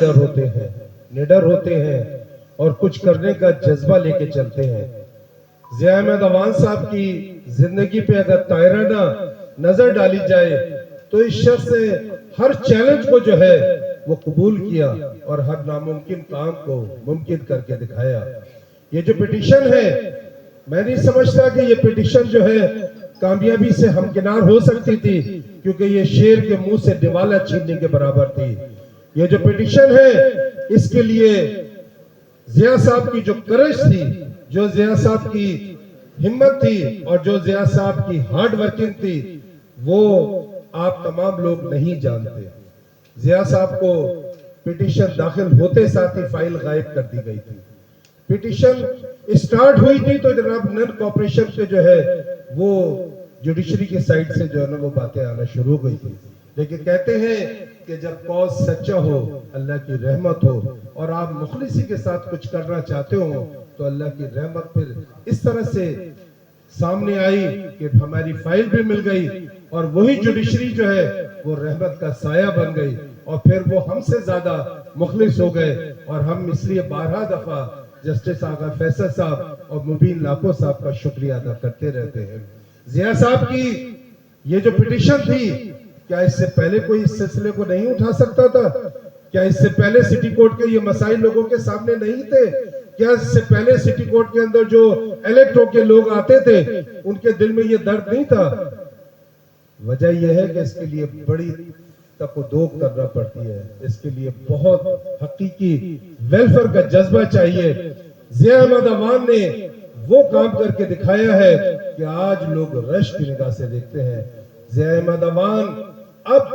Leader ہوتے ہیں، نڈر ہوتے ہیں اور کچھ کرنے کا جذبہ لے کے چلتے ہیں۔ ضیاء احمد عوان صاحب کی زندگی پہ اگر طائرانہ نظر ڈالی جائے تو اس شخص نے ہر چیلنج کو جو ہے وہ قبول کیا اور ہر ناممکن کام کو ممکن کر کے دکھایا۔ یہ جو پٹیشن ہے، میں نہیں سمجھتا کہ یہ پٹیشن جو ہے کامیابی سے ہمکنار ہو سکتی تھی، کیونکہ یہ شیر کے منہ سے دیوالا چھیننے کے برابر تھی۔ یہ جو پٹیشن ہے اس کے لیے ضیاء صاحب کی جو کرش تھی، جو ضیاء صاحب کی ہمت تھی اور جو ضیاء صاحب کی ہارڈ ورکنگ تھی، وہ آپ تمام لوگ نہیں جانتے۔ ضیاء صاحب کو پٹیشن داخل ہوتے ساتھ ہی فائل غائب کر دی گئی تھی۔ پٹیشن اسٹارٹ ہوئی تھی تو جناب نن کوپریشن پہ جو ہے وہ جوڈیشری کے سائٹ سے جو ہے نا وہ باتیں آنا شروع ہو گئی تھی، لیکن کہتے ہیں کہ جب کاز سچا ہو، اللہ کی رحمت ہو اور آپ مخلصی کے ساتھ کچھ کرنا چاہتے ہو تو اللہ کی رحمت پھر اس طرح سے سامنے آئی کہ ہماری فائل بھی مل گئی اور وہی جوڈیشری جو ہے وہ رحمت کا سایہ بن گئی اور پھر وہ ہم سے زیادہ مخلص ہو گئے، اور ہم اس لیے 12 دفعہ جسٹس آغا فیصل صاحب اور مبین لاکھو صاحب کا شکریہ ادا کرتے رہتے ہیں۔ ضیاء صاحب کی یہ جو پٹیشن تھی، کیا اس سے پہلے کوئی اس سلسلے کو نہیں اٹھا سکتا تھا؟ کیا اس سے پہلے سٹی کورٹ کے یہ مسائل لوگوں کے سامنے نہیں تھے؟ کیا اس سے پہلے سٹی کورٹ کے اندر جو الیکٹ ہو کے لوگ آتے تھے ان کے دل میں یہ درد نہیں تھا؟ وجہ یہ ہے کہ اس کے لیے بڑی تک و دوک کرنا پڑتی ہے، اس کے لیے بہت حقیقی ویلفر کا جذبہ چاہیے۔ ضیاء احمد عوان نے وہ کام کر کے دکھایا ہے کہ آج لوگ رشک کی نگاہ سے دیکھتے ہیں۔ ضیاء احمد عوان اب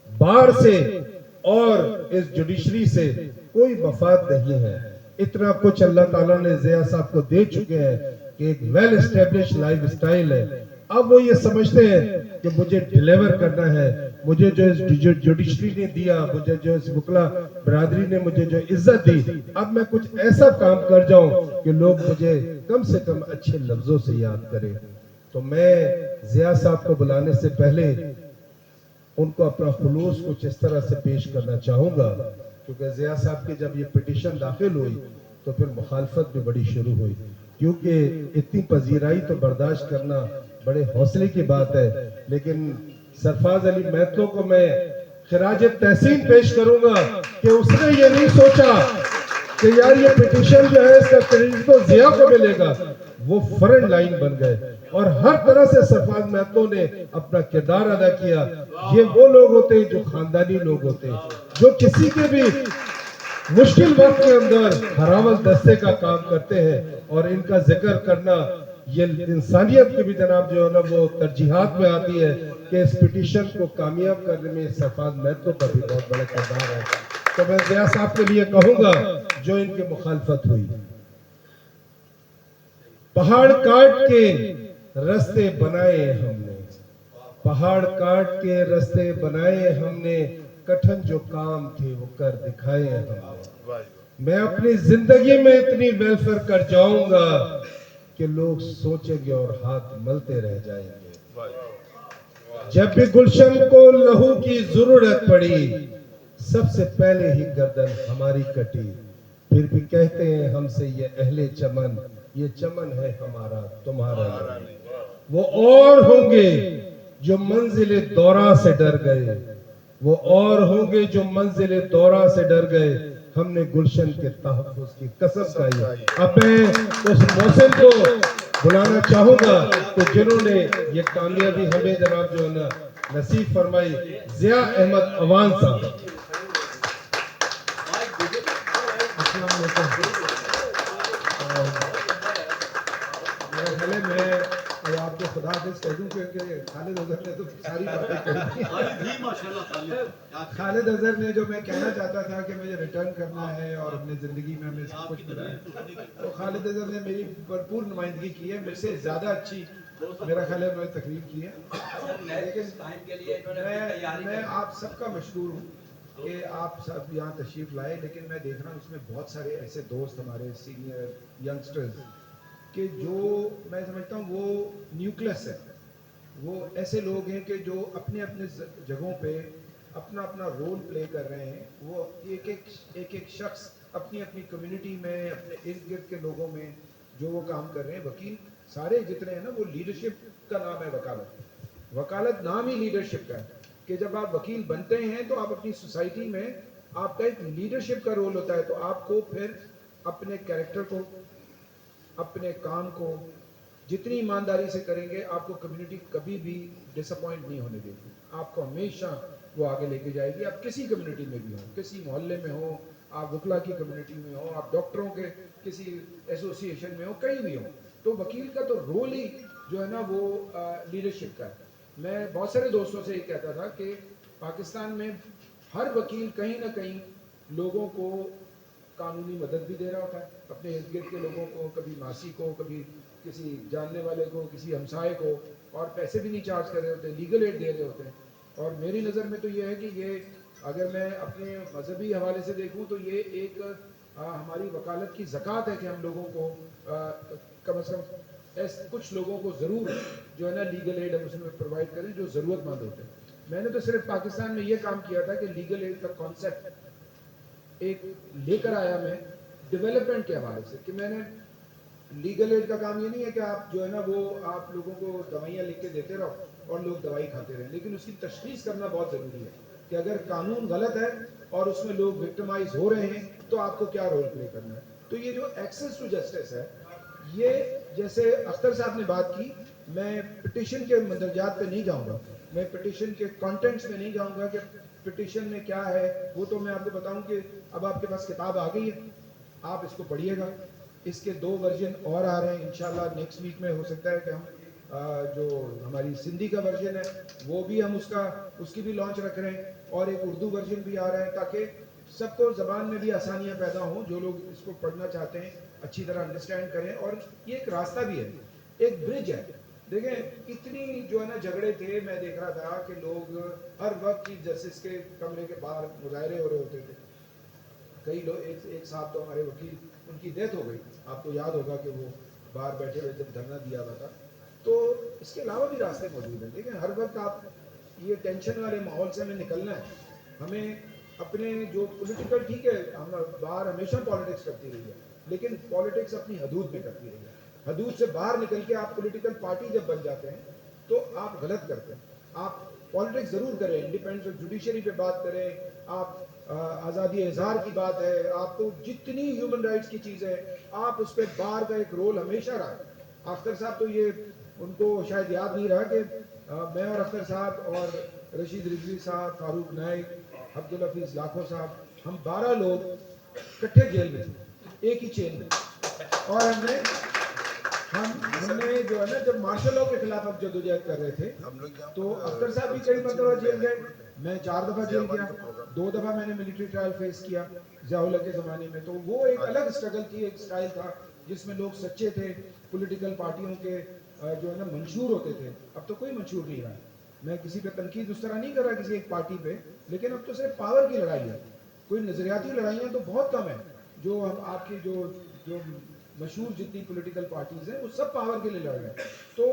بار سے اور اس جوڈیشری سے کوئی مفاد نہیں ہے۔ اتنا کچھ اللہ تعالیٰ نے ضیاء صاحب کو دے چکے ہیں کہ ایک ویل اسٹیبلش لائف اسٹائل ہے۔ اب وہ یہ سمجھتے ہیں کہ مجھے ڈیلیور کرنا ہے، مجھے جو جوڈیشری نے دیا، مجھے جو اس وکلا برادری نے مجھے جو عزت دی، اب میں کچھ ایسا کام کر جاؤں کہ لوگ مجھے کم سے کم اچھے لفظوں سے یاد کریں۔ تو میں ضیاء صاحب کو بلانے سے پہلے ان کو اپنا خلوص کچھ اس طرح سے پیش کرنا چاہوں گا، کیونکہ ضیاء صاحب کی جب یہ پٹیشن داخل ہوئی تو پھر مخالفت بھی بڑی شروع ہوئی، کیونکہ اتنی پذیرائی تو برداشت کرنا بڑے حوصلے کی بات ہے۔ لیکن سرفراز علی میتلو کو میں خراج تحسین پیش کروں گا کہ اس نے یہ نہیں سوچا کہ یار یہ پٹیشن جو ہے اس کا کریڈٹ تو ضیاء کو ملے گا، وہ فرنٹ لائن بن گئے اور ہر طرح سے سرفراز میتلو نے اپنا کردار ادا کیا۔ یہ وہ لوگ ہوتے ہیں جو خاندانی لوگ ہوتے ہیں، جو کسی کے بھی مشکل وقت کے اندر ہراول دستے کا کام کرتے ہیں، اور ان کا ذکر کرنا یہ انسانیت کی بھی جناب جو ہے نا وہ ترجیحات میں آتی ہے کہ اس پٹیشن کو کامیاب کرنے میں سرفراز میتلو کا بھی بہت بڑا کردار ہے۔ تو میں ضیاء صاحب کے لیے کہوں گا جو ان کی مخالفت ہوئی، پہاڑ کاٹ کے رستے بنائے ہم نے، پہاڑ کاٹ کے رستے بنائے ہم نے، کٹھن جو کام تھے وہ کر دکھائے ہم نے۔ میں اپنی زندگی میں اتنی ویلفر کر جاؤں گا کہ لوگ سوچیں گے اور ہاتھ ملتے رہ جائیں گے۔ جب بھی گلشن کو لہو کی ضرورت پڑی، سب سے پہلے ہی گردن ہماری کٹی، پھر بھی کہتے ہیں ہم سے یہ اہل چمن، یہ چمن ہے ہمارا تمہارا نہیں۔ وہ اور ہوں گے جو منزل دورہ سے ڈر گئے، وہ اور ہوں گے جو منزل دورہ سے ڈر گئے، ہم نے گلشن کے تحفظ کی قسم کھائی۔ اب میں اس محسن کو بلانا چاہوں گا کہ جنہوں نے یہ کامیابی ہمیں جناب جو ہے نا نصیب فرمائی، ضیاء احمد عوان صاحب۔ السلام علیکم۔ میرے خیال میں آپ کو خدا حافظ کہہ دوں کہ خالد اظہر نے تو ساری باتیں کہی۔ خالد اظہر نے جو میں کہنا چاہتا تھا کہ مجھے ریٹرن کرنا ہے اور اپنی زندگی میں ہمیں سب کچھ ملا ہے، تو خالد اظہر نے میری بھرپور نمائندگی کی ہے، مجھ سے زیادہ اچھی میرا خیال ہے انہوں نے تقریر کی ہے۔ لیکن میں آپ سب کا مشکور ہوں کہ آپ سب یہاں تشریف لائے، لیکن میں دیکھ رہا ہوں اس میں بہت سارے ایسے دوست ہمارے سینئر ینگسٹرز کہ جو میں سمجھتا ہوں وہ نیوکلس ہے، وہ ایسے لوگ ہیں کہ جو اپنے اپنے جگہوں پہ اپنا اپنا رول پلے کر رہے ہیں. وہ ایک شخص اپنی اپنی کمیونٹی میں, اپنے ارد گرد کے لوگوں میں جو وہ کام کر رہے ہیں. وکیل سارے جتنے ہیں نا, وہ لیڈرشپ کا نام ہے وکالت. وکالت نام ہی لیڈرشپ کا ہے کہ جب آپ وکیل بنتے ہیں تو آپ اپنی سوسائٹی میں آپ کا ایک لیڈرشپ کا رول ہوتا ہے. تو آپ کو پھر اپنے کیریکٹر کو, اپنے کام کو جتنی ایمانداری سے کریں گے, آپ کو کمیونٹی کبھی بھی ڈس اپوائنٹ نہیں ہونے دے گی. آپ کو ہمیشہ وہ آگے لے کے جائے گی. آپ کسی کمیونٹی میں بھی ہوں, کسی محلے میں ہوں, آپ وکلا کی کمیونٹی میں ہوں, آپ ڈاکٹروں کے کسی ایسوسی ایشن میں ہوں, کہیں بھی ہوں. تو وکیل کا تو رول ہی جو ہے نا وہ لیڈرشپ کا ہے. میں بہت سارے دوستوں سے یہ کہتا تھا کہ پاکستان میں ہر وکیل کہیں نہ کہیں لوگوں کو قانونی مدد بھی دے رہا ہوتا ہے, اپنے ارد گرد کے لوگوں کو, کبھی ماسی کو, کبھی کسی جاننے والے کو, کسی ہمسائے کو, اور پیسے بھی نہیں چارج کر رہے ہوتے, لیگل ایڈ دے رہے ہوتے ہیں. اور میری نظر میں تو یہ ہے کہ یہ اگر میں اپنے مذہبی حوالے سے دیکھوں تو یہ ایک ہماری وکالت کی زکوٰۃ ہے کہ ہم لوگوں کو کم از کم کچھ لوگوں کو ضرور جو ہے نا لیگل ایڈ ہم اس میں پرووائڈ کریں جو ضرورت مند ہوتے ہیں. میں نے تو صرف پاکستان میں یہ کام کیا تھا کہ لیگل ایڈ کا کانسیپٹ ایک لے کر آیا میں ڈیولپمنٹ کے حوالے سے, کہ میں نے لیگل ایڈ کا کام یہ نہیں ہے کہ آپ جو ہے نا وہ آپ لوگوں کو دوائیاں لکھ کے دیتے رہو اور لوگ دوائی کھاتے رہیں, لیکن اس کی تشخیص کرنا بہت ضروری ہے کہ اگر قانون غلط ہے اور اس میں لوگ وکٹمائز ہو رہے ہیں تو آپ کو کیا رول پلے کرنا ہے. تو یہ جو ایکسیس ٹو جسٹس ہے, یہ جیسے اختر صاحب نے بات کی, میں پٹیشن کے مندرجات پہ نہیں جاؤں گا, میں پٹیشن کے کانٹینٹس میں نہیں جاؤں گا کہ پٹیشن میں کیا ہے. وہ تو میں آپ کو بتاؤں کہ اب آپ کے پاس کتاب آ گئی ہے, آپ اس کو پڑھیے گا. اس کے 2 ورژن اور آ رہے ہیں انشاءاللہ نیکسٹ ویک میں. ہو سکتا ہے کہ ہم جو ہماری سندھی کا ورژن ہے وہ بھی ہم اس کی بھی لانچ رکھ رہے ہیں, اور ایک اردو ورژن بھی آ رہا ہے تاکہ سب کو زبان میں بھی آسانیاں پیدا ہوں. جو لوگ اس کو پڑھنا چاہتے ہیں اچھی طرح انڈرسٹینڈ کریں. اور یہ ایک راستہ بھی ہے, ایک برج ہے. دیکھیں اتنی جو ہے نا جھگڑے تھے, میں دیکھ رہا تھا کہ لوگ ہر وقت چیف جسٹس کے کمرے کے باہر مظاہرے ہو رہے ہوتے تھے. کئی لوگ, ایک صاحب تو ہمارے وکیل, ان کی ڈیتھ ہو گئی, آپ کو یاد ہوگا کہ وہ باہر بیٹھے ہوئے جب دھرنا دیا ہوا تھا. تو اس کے علاوہ بھی راستے موجود ہیں. دیکھیں ہر وقت آپ یہ ٹینشن والے ماحول سے ہمیں نکلنا ہے. ہمیں اپنے جو پولیٹیکل, ٹھیک ہے ہم باہر ہمیشہ پالیٹکس کرتی رہی ہے, لیکن پالیٹکس اپنی حدود میں کرتی رہی ہے. حدود سے باہر نکل کے آپ پولیٹیکل پارٹی جب بن جاتے ہیں تو آپ غلط کرتے ہیں. آپ پالیٹکس ضرور کریں, انڈیپینڈنس آف جوڈیشری پہ بات کریں, آپ آزادی اظہار کی بات ہے, آپ کو جتنی ہیومن رائٹس کی چیزیں آپ اس پہ بار کا ایک رول ہمیشہ رہا. اختر صاحب تو یہ ان کو شاید یاد نہیں رہا کہ میں اور اختر صاحب اور رشید رضوی صاحب, فاروق نائک, عبدالحفیظ لاکھو صاحب, ہم 12 لوگ کٹھے جیل میں تھے, ایک ہی چین میں. اور ہم نے جو ہے نا جب مارشل لاء کے خلاف اب جدوجہد کر رہے تھے تو اختر صاحب بھی کئی مرتبہ جیل گئے, میں 4 دفعہ جیل گیا, 2 دفعہ میں نے ملٹری ٹرائل فیس کیا ضیاء الحق کے زمانے میں. تو وہ ایک الگ اسٹرگل تھی, ایک اسٹائل تھا جس میں لوگ سچے تھے, پولیٹیکل پارٹیوں کے جو ہے نا منشور ہوتے تھے. اب تو کوئی منشور نہیں رہا. میں کسی پہ تنقید اس طرح نہیں کر رہا کسی ایک پارٹی پہ, لیکن اب تو صرف پاور کی لڑائی ہے. کوئی نظریاتی لڑائیاں تو بہت کم ہیں. جو ہم آپ کی جو مشہور جتنی پولیٹیکل پارٹیز ہیں وہ سب پاور کے لیے لڑ رہے ہیں. تو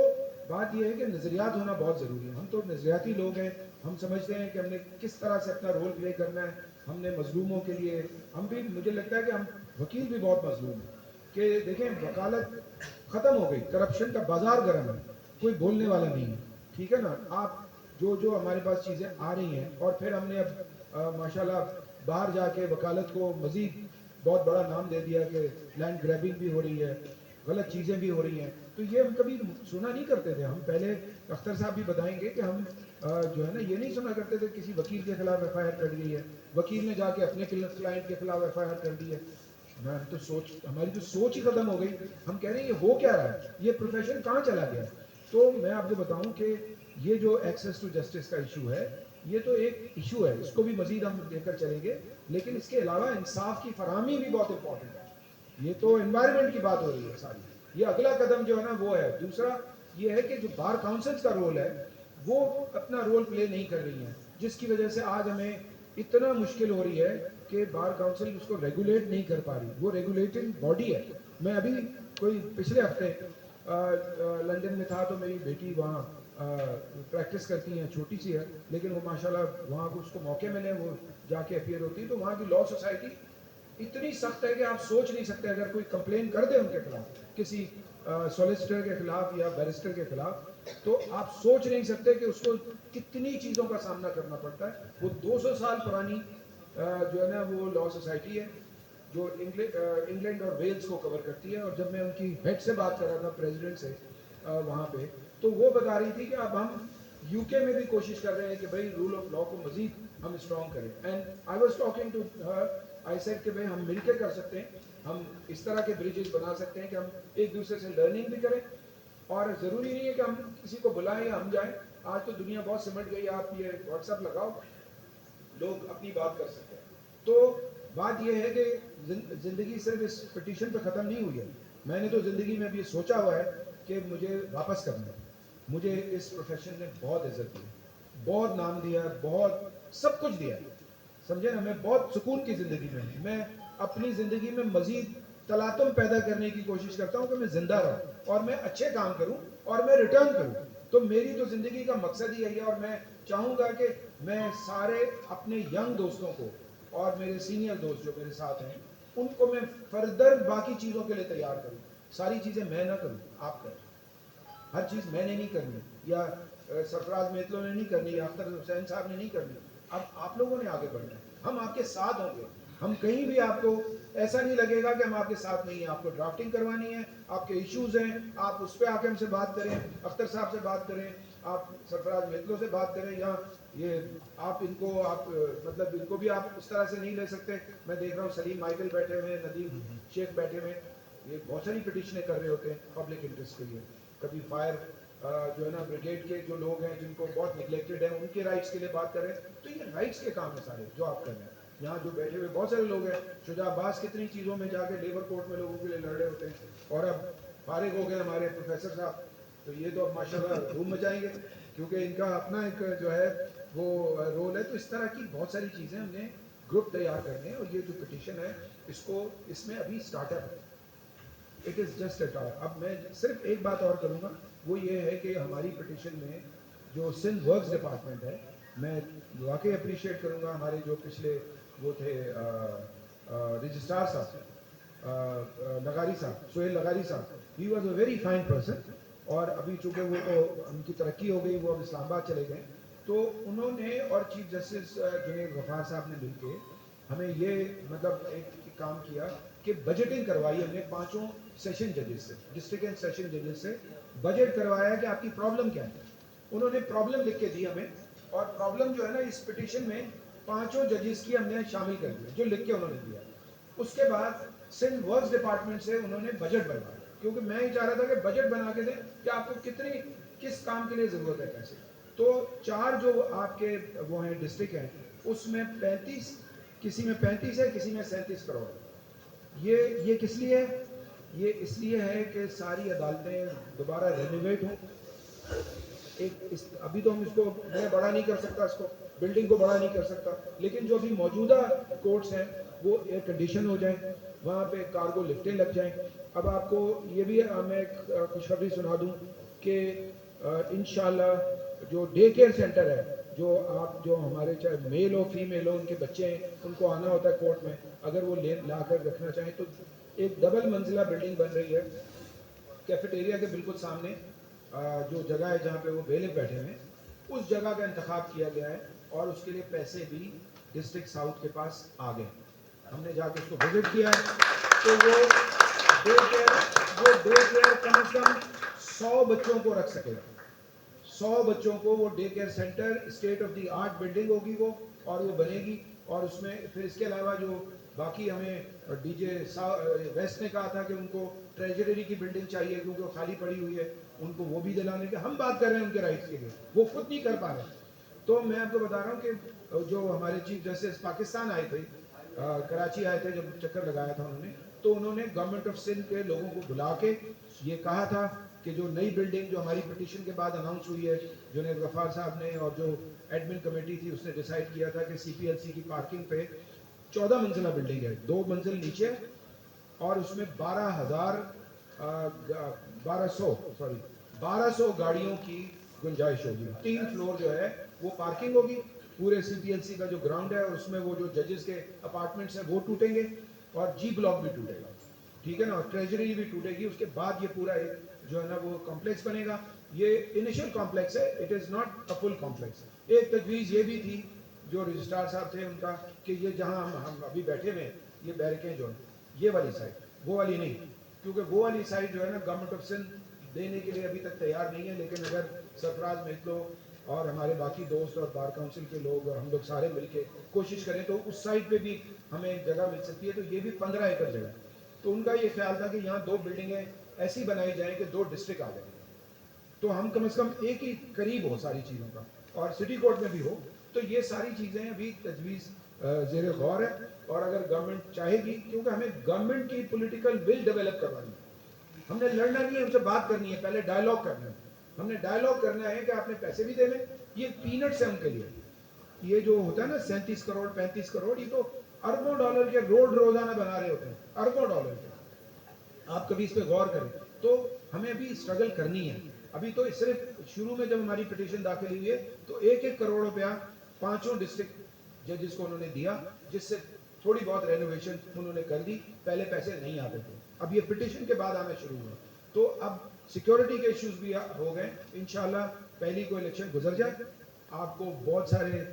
بات یہ ہے کہ نظریات ہونا بہت ضروری ہے. ہم تو نظریاتی لوگ ہیں, ہم سمجھتے ہیں کہ ہم نے کس طرح سے اپنا رول پلے کرنا ہے. ہم نے مظلوموں کے لیے, ہم بھی, مجھے لگتا ہے کہ ہم وکیل بھی بہت مظلوم ہیں کہ دیکھیں وکالت ختم ہو گئی, کرپشن کا بازار گرم ہے, کوئی بولنے والا نہیں ہے. ٹھیک ہے نا, آپ جو ہمارے پاس چیزیں آ رہی ہیں, اور پھر ہم نے اب ماشاءاللہ باہر جا کے وکالت کو مزید بہت بڑا نام دے دیا کہ لینڈ گریبنگ بھی ہو رہی ہے, غلط چیزیں بھی ہو رہی ہیں. تو یہ ہم کبھی سنا نہیں کرتے تھے. ہم پہلے, اختر صاحب بھی بتائیں گے کہ ہم جو ہے نا یہ نہیں سنا کرتے تھے کسی وکیل کے خلاف ایف آئی آر کر دی ہے, وکیل نے جا کے اپنے کلائنٹ کے خلاف ایف آئی آر کر دی ہے. ہماری تو سوچ ہی ختم ہو گئی. ہم کہہ رہے ہیں یہ ہو کیا رہا ہے, یہ پروفیشن کہاں چلا گیا. تو میں آپ کو بتاؤں کہ یہ جو ایکسیس ٹو جسٹس کا ایشو ہے, یہ تو ایک ایشو ہے, اس کو بھی مزید ہم لے کر چلیں گے. لیکن اس کے علاوہ انصاف کی فراہمی بھی بہت امپورٹنٹ ہے. یہ تو انوائرمنٹ کی بات ہو رہی ہے ساری, یہ اگلا قدم جو ہے نا وہ ہے. دوسرا یہ ہے کہ جو بار کاؤنسلز کا رول ہے وہ اپنا رول پلے نہیں کر رہی ہیں, جس کی وجہ سے آج ہمیں اتنا مشکل ہو رہی ہے کہ بار کاؤنسل اس کو ریگولیٹ نہیں کر پا رہی. وہ ریگولیٹنگ باڈی ہے. میں ابھی کوئی پچھلے ہفتے لندن میں تھا تو میری بیٹی وہاں प्रैक्टिस करती हैं, छोटी सी है, लेकिन वो माशाल्लाह वहाँ को उसको मौके मिले, वो जाके अपीयर होती हैं। तो वहाँ की लॉ सोसाइटी इतनी सख्त है कि आप सोच नहीं सकते, अगर कोई कंप्लेन कर दे उनके खिलाफ, किसी सॉलिसिटर के खिलाफ या बैरिस्टर के खिलाफ, तो आप सोच नहीं सकते कि उसको कितनी चीज़ों का सामना करना पड़ता है। वो 200 साल पुरानी जो है ना वो लॉ सोसाइटी है, जो इंग्लैंड और वेल्स को कवर करती है। और जब मैं उनकी हेड से बात कर रहा था, प्रेसिडेंट से वहाँ पे, तो वो बता रही थी कि अब हम यूके में भी कोशिश कर रहे हैं कि भाई रूल ऑफ लॉ को मजीद हम स्ट्रॉन्ग करें। And I was talking to her, I said कि भाई हम मिलकर कर सकते हैं, हम इस तरह के ब्रिजेस बना सकते हैं कि हम एक दूसरे से लर्निंग भी करें, और ज़रूरी नहीं है कि हम किसी को बुलाएं या हम जाएं। आज तो दुनिया बहुत सिमट गई, आप ये व्हाट्सएप लगाओ, लोग अपनी बात कर सकते हैं। तो बात यह है कि ज़िंदगी सिर्फ इस पिटीशन पे ख़त्म नहीं हुई है। मैंने तो ज़िंदगी में भी ये सोचा हुआ है कि मुझे वापस करना है। मुझे इस प्रोफेशन ने बहुत इज्जत दी, बहुत नाम दिया, बहुत सब कुछ दिया, समझे ना। मैं बहुत सुकून की ज़िंदगी में हूँ। मैं अपनी ज़िंदगी में मज़ीद तलातुम पैदा करने की कोशिश करता हूँ कि मैं ज़िंदा रहूँ और मैं अच्छे काम करूँ और मैं रिटर्न करूँ। तो मेरी तो ज़िंदगी का मकसद ही यही है। और मैं चाहूँगा कि मैं सारे अपने यंग दोस्तों को और मेरे सीनियर दोस्त जो मेरे साथ हैं, उनको मैं फर्दर बाकी चीज़ों के लिए तैयार करूँ। सारी चीज़ें मैं ना करूँ, आप करें। हर चीज़ मैंने नहीं करनी, या सरफराज मेतलो ने नहीं करनी, या अख्तर हुसैन साहब ने नहीं करनी। अब आप लोगों ने आगे बढ़ना है, हम आपके साथ होंगे। हम कहीं भी आपको ऐसा नहीं लगेगा कि हम आपके साथ नहीं हैं। आपको ड्राफ्टिंग करवानी है, आपके इश्यूज हैं, आप उस पर आके हमसे बात करें, अख्तर साहब से बात करें, आप सरफराज मेतलो से बात करें, या ये आप इनको आप मतलब इनको भी आप उस तरह से नहीं ले सकते। मैं देख रहा हूँ सलीम माइकल बैठे हुए हैं, नदीम शेख बैठे हुए हैं, ये बहुत सारी पिटिशनें कर रहे होते हैं पब्लिक इंटरेस्ट के लिए। कभी फायर जो है ना ब्रिगेड के जो लोग हैं जिनको बहुत निगलेक्टेड है, उनके राइट्स के लिए बात करें। तो ये राइट्स के काम है सारे जो आप कर रहे हैं। यहाँ जो बैठे हुए बहुत सारे लोग हैं, शुजा अब्बास कितनी चीज़ों में जाके लेबर कोर्ट में लोगों के लिए लड़ रहे होते हैं, और अब फारिग हो गए हमारे प्रोफेसर साहब, तो ये तो अब माशाल्लाह धूम मचाएंगे, क्योंकि इनका अपना एक जो है वो रोल है। तो इस तरह की बहुत सारी चीज़ें हमने ग्रुप तैयार करने हैं। और ये जो पिटिशन है, इसको इसमें अभी स्टार्टअप है, it is just a talk. अब मैं सिर्फ एक बात और करूँगा, वो ये है कि हमारी पिटिशन में जो सिंध वर्क्स डिपार्टमेंट है, मैं वाकई अप्रिशिएट करूँगा हमारे जो पिछले वो थे रजिस्ट्रार साहब, लगारी साहब, सोहेल लगारी साहब, he was a very fine person. और अभी चूँकि वो तो उनकी तरक्की हो गई, वो अब इस्लामाबाद चले गए, तो उन्होंने और चीफ जस्टिस जुनेद गफ्फार साहब ने मिलके हमें ये मतलब एक काम किया कि बजटिंग करवाई हमने पांचों सेशन जजेस से, डिस्ट्रिक्ट एंड सेशन जजेस से बजट करवाया कि आपकी प्रॉब्लम क्या है। उन्होंने प्रॉब्लम लिख के दी हमें, और प्रॉब्लम जो है ना इस पिटीशन में पांचों जजेस की हमने शामिल कर दिया, जो लिख के उन्होंने दिया। उसके बाद सिंध वर्क्स डिपार्टमेंट से उन्होंने बजट बनवाया, क्योंकि मैं ही चाह रहा था कि बजट बना के दें कि आपको कितनी किस काम के लिए ज़रूरत है पैसे। तो चार जो आपके वो हैं डिस्ट्रिक्ट हैं, उसमें 35, किसी में 35 है, किसी में 37 करोड़ है। ये किस लिए है? ये इसलिए है कि सारी अदालतें दोबारा रेनोवेट हों। अभी तो हम इसको मैं बड़ा नहीं कर सकता, इसको बिल्डिंग को बड़ा नहीं कर सकता, लेकिन जो अभी मौजूदा कोर्ट्स हैं वो एयर कंडीशन हो जाएं, वहाँ पे कार्गो लिफ्टें लग जाएं। अब आपको ये भी मैं एक खुशखबरी सुना दूँ कि इंशाल्लाह जो डे केयर सेंटर है, जो हमारे चाहे मेल हो फीमेल हो, उनके बच्चे हैं, उनको आना होता है कोर्ट में, अगर वो ला कर रखना चाहें तो एक डबल मंजिला बिल्डिंग बन रही है कैफेटेरिया के बिल्कुल सामने। जो जगह है जहाँ पे वो बेलिफ बैठे हैं, उस जगह का इंतखाब किया गया है, और उसके लिए पैसे भी डिस्ट्रिक्ट साउथ के पास आ गए। हमने जाके उसको विजिट किया है, तो वो डे केयर कम से कम 100 बच्चों को रख सकेगा। 100 बच्चों को वो day care centre, state of the art building होगी वो, और वो बनेगी। और उसमें फिर इसके अलावा जो बाकी हमें डीजे वेस्ट ने कहा था कि उनको ट्रेजरी की बिल्डिंग चाहिए क्योंकि वो खाली पड़ी हुई है, उनको वो भी दिलाने के हम बात कर रहे हैं उनके राइट्स के लिए, वो खुद नहीं कर पा रहे। तो मैं आपको बता रहा हूँ कि जो हमारे चीफ जस्टिस पाकिस्तान आए थे, कराची आए थे, जब चक्कर लगाया था उन्होंने, तो उन्होंने गवर्नमेंट ऑफ सिंध के लोगों को बुला के ये कहा था कि जो नई बिल्डिंग जो हमारी पिटीशन के बाद अनाउंस हुई है, जुनेद गफ्फार साहब ने और जो एडमिन कमेटी थी उसने डिसाइड किया था कि सीपीएलसी की पार्किंग पे 14 मंजिला बिल्डिंग है, 2 मंजिल नीचे, और उसमें 1200 गाड़ियों की गुंजाइश होगी। 3 फ्लोर जो है वो पार्किंग होगी, पूरे CPLC का जो ग्राउंड है और उसमें वो जो जजेस के अपार्टमेंट्स हैं वो टूटेंगे और G ब्लॉक भी टूटेगा, ठीक है ना, और ट्रेजरी भी टूटेगी। उसके बाद ये पूरा एक जो है ना वो कॉम्प्लेक्स बनेगा। ये इनिशियल कॉम्प्लेक्स है, it is not a full complex. एक तजवीज़ ये भी थी जो रजिस्ट्रार साहब थे उनका कि ये जहाँ हम अभी बैठे हुए हैं, ये बैरिकेड जो है ये वाली साइड, वो वाली नहीं, क्योंकि वो वाली साइड जो है ना गवर्नमेंट ऑफ सिंध देने के लिए अभी तक तैयार नहीं है। लेकिन अगर सरफराज महतो और हमारे बाकी दोस्त और बार काउंसिल के लोग और हम लोग सारे मिलके कोशिश करें तो उस साइड पे भी हमें जगह मिल सकती है। तो ये भी 15 एकड़ जगह है। तो उनका ये ख्याल था कि यहाँ 2 बिल्डिंगें ऐसी बनाई जाएं कि 2 डिस्ट्रिक्ट आ जाएंगे, तो हम कम से कम एक ही करीब हो सारी चीज़ों का, और सिटी कोर्ट में भी हो। तो ये सारी चीज़ें अभी तजवीज़ ज़ेर गौर है। और अगर गवर्नमेंट चाहेगी, क्योंकि हमें गवर्नमेंट की पॉलिटिकल विल डेवलप करवानी है, हमने लड़ना नहीं है, हमसे बात करनी है, पहले डायलॉग करना है। हमने डायलॉग करना है कि आपने पैसे भी देने, ये पीनट्स है उनके लिए। ये जो होता है ना 37 करोड़ 35 करोड़, ये तो अरबों डॉलर के रोड रोजाना बना रहे होते हैं, अरबों डॉलर के। आप कभी इस पे गौर करें। तो हमें अभी स्ट्रगल करनी है। अभी तो सिर्फ शुरू में जब हमारी पिटीशन दाखिल हुई है तो 1-1 करोड़ रुपया 5 डिस्ट्रिक्ट जजेस को उन्होंने दिया, जिससे थोड़ी बहुत रेनोवेशन उन्होंने कर दी। पहले पैसे नहीं आते थे, अब ये पिटीशन के बाद आना शुरू हुआ। तो अब सिक्योरिटी के इश्यूज भी हो गए। इंशाल्लाह पहली को इलेक्शन गुजर जाए, आपको बहुत सारे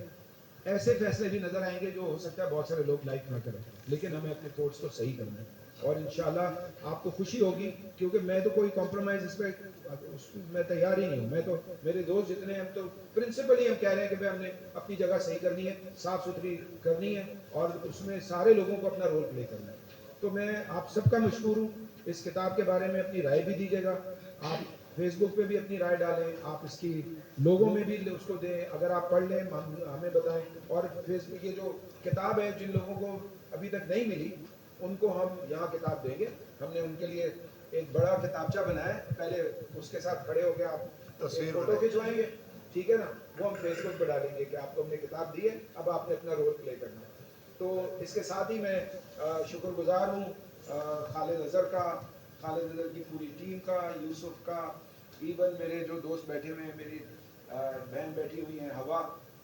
ऐसे फैसले भी नजर आएंगे जो हो सकता है बहुत सारे लोग लाइक ना करें, लेकिन हमें अपने कोर्ट्स को सही करना है। और इंशाल्लाह आपको खुशी होगी, क्योंकि मैं तो कोई कॉम्प्रोमाइज इस पर मैं तैयार ही नहीं हूँ। मैं तो, मेरे दोस्त जितने हैं, हम तो प्रिंसिपली हम कह रहे हैं कि भाई हमने अपनी जगह सही करनी है, साफ सुथरी करनी है, और उसमें सारे लोगों को अपना रोल प्ले करना है। तो मैं आप सबका मशहूर हूँ। इस किताब के बारे में अपनी राय भी दीजिएगा, आप फेसबुक पे भी अपनी राय डालें, आप इसकी लोगों में भी उसको दें, अगर आप पढ़ लें हमें बताएं। और फेसबुक ये जो किताब है, जिन लोगों को अभी तक नहीं मिली उनको हम यहाँ किताब देंगे। हमने उनके लिए एक बड़ा किताबचा बनाया है, पहले उसके साथ खड़े होकर आप तस्वीर फोटो खिंचवाएंगे, ठीक है ना, वो हम फेसबुक पर डालेंगे कि आपको हमने किताब दी है, अब आपने अपना रोल प्ले करना है। तो इसके साथ ही मैं शुक्रगुजार हूँ खालिद अजहर का, खालिद अजहर की पूरी टीम का, यूसुफ का, इवन मेरे जो दोस्त बैठे हुए हैं, मेरी बहन बैठी हुई हैं हवा,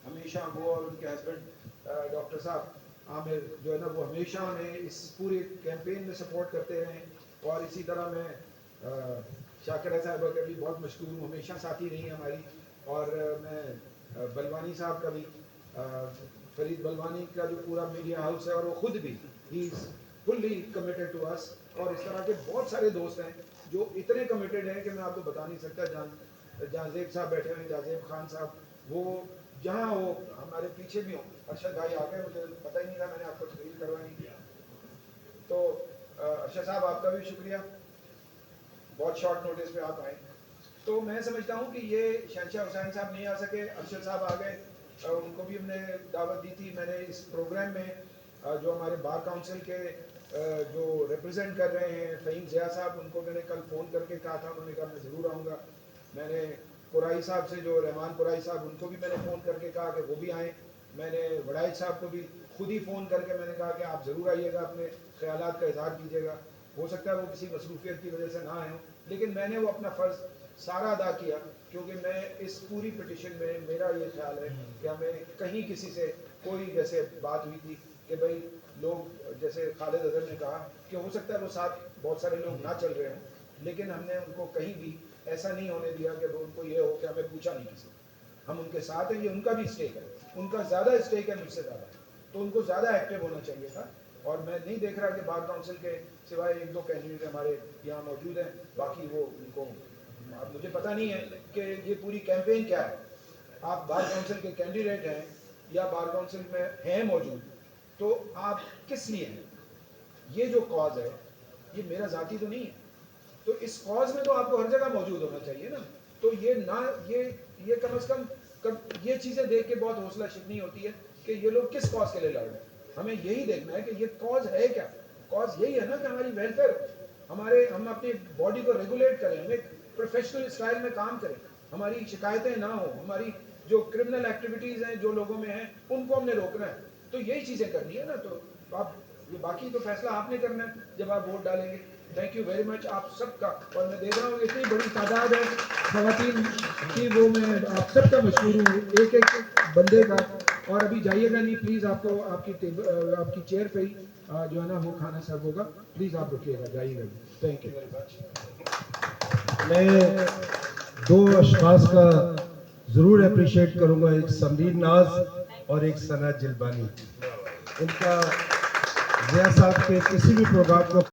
हमेशा वो और उनके हस्बैंड डॉक्टर साहब आमिर जो है ना, वो हमेशा हमें इस पूरे कैंपेन में सपोर्ट करते रहे। और इसी तरह मैं शाकिरा साहबा का भी बहुत मशहूर हूँ, हमेशा साथी रही है हमारी। और मैं बलवानी साहब का भी, फरीद बलवानी का जो पूरा मीडिया हाउस है, और वो खुद भी he is fully committed to us. और इस तरह के बहुत सारे दोस्त हैं जो इतने कमिटेड हैं कि मैं आपको बता नहीं सकता। जाजेब साहब बैठे हुए हैं, जाजेब खान साहब, वो जहाँ वो हमारे पीछे भी हो। अरशद भाई आ गए, मुझे पता ही नहीं था, मैंने आपको तकरीर करवा नहीं दिया। तो अरशद साहब आपका भी शुक्रिया, बहुत शॉर्ट नोटिस पे आप आए। तो मैं समझता हूँ कि ये शहनशाह हुसैन साहब नहीं आ सके, अरशद साहब आ गए, उनको भी हमने दावत दी थी। मैंने इस प्रोग्राम में जो हमारे बार काउंसिल के जो रिप्रेजेंट कर रहे हैं फ़हीम ज़िया साहब, उनको मैंने कल फ़ोन करके कहा था, उन्होंने कहा मैं ज़रूर आऊँगा। मैंने कुराई साहब से, जो रहमान कुराई साहब, उनको भी मैंने फ़ोन करके कहा कि वो भी आएँ। मैंने वड़ाइच साहब को भी खुद ही फ़ोन करके मैंने कहा कि आप ज़रूर आइएगा, अपने ख्यालात का इजहार कीजिएगा। हो सकता है वो किसी मसरूफियत की वजह से ना आए हों, लेकिन मैंने वो अपना फ़र्ज़ सारा अदा किया, क्योंकि मैं इस पूरी पिटीशन में मेरा ये ख्याल है कि हमें कहीं किसी से कोई जैसे बात हुई थी कि भाई लोग, जैसे खालिद अजहर ने कहा कि हो सकता है वो साथ बहुत सारे लोग ना चल रहे हों, लेकिन हमने उनको कहीं भी ऐसा नहीं होने दिया कि उनको ये हो कि हमें पूछा नहीं किसी। हम उनके साथ हैं, ये उनका भी स्टेक है, उनका ज़्यादा स्टेक है मुझसे ज़्यादा, तो उनको ज़्यादा एक्टिव होना चाहिए था। और मैं नहीं देख रहा कि बार काउंसिल के सिवाय 1-2 कैंडिडेट हमारे यहाँ मौजूद हैं, बाकी वो उनको, अब मुझे पता नहीं है कि ये पूरी कैंपेन क्या है। आप बार काउंसिल के कैंडिडेट हैं या बार काउंसिल में हैं मौजूद, तो आप किस लिए हैं? ये जो कॉज है ये मेरा ज़ाती तो नहीं है, तो इस कॉज में तो आपको हर जगह मौजूद होना चाहिए ना। तो ये ना, ये कम से कम ये चीज़ें देख के बहुत हौसला शिकनी होती है कि ये लोग किस कॉज के लिए लड़ रहे हैं। हमें यही देखना है कि ये कॉज है क्या। कॉज यही है ना कि हमारी वेलफेयर, हम अपनी बॉडी को रेगुलेट करें, हम एक प्रोफेशनल स्टाइल में काम करें, हमारी शिकायतें ना हो, हमारी जो क्रिमिनल एक्टिविटीज़ हैं जो लोगों में हैं उनको हमने रोकना है। तो यही चीज़ें करनी है ना। तो आप یہ باقی تو فیصلہ آپ نے کرنا ہے جب آپ ووٹ ڈالیں گے. تھینک یو ویری مچ آپ سب کا. اور میں دیکھ رہا ہوں اتنی بڑی تعداد ہے خواتین کی, وہ میں آپ سب کا مشہور ہوں ایک ایک بندے کا. اور ابھی جائیے گا نہیں پلیز, آپ کو آپ کی چیئر پہ ہی جو ہے نا وہ کھانا سرو ہوگا, پلیز آپ رکیے گا, جائیے گا. Thank you very much. میں دو اشخاص کا ضرور اپریشیٹ کروں گا, ایک سمرین ناز اور ایک ثنا جلبانی. ان کا ضیاء صاحب کے کسی بھی پروگرام کو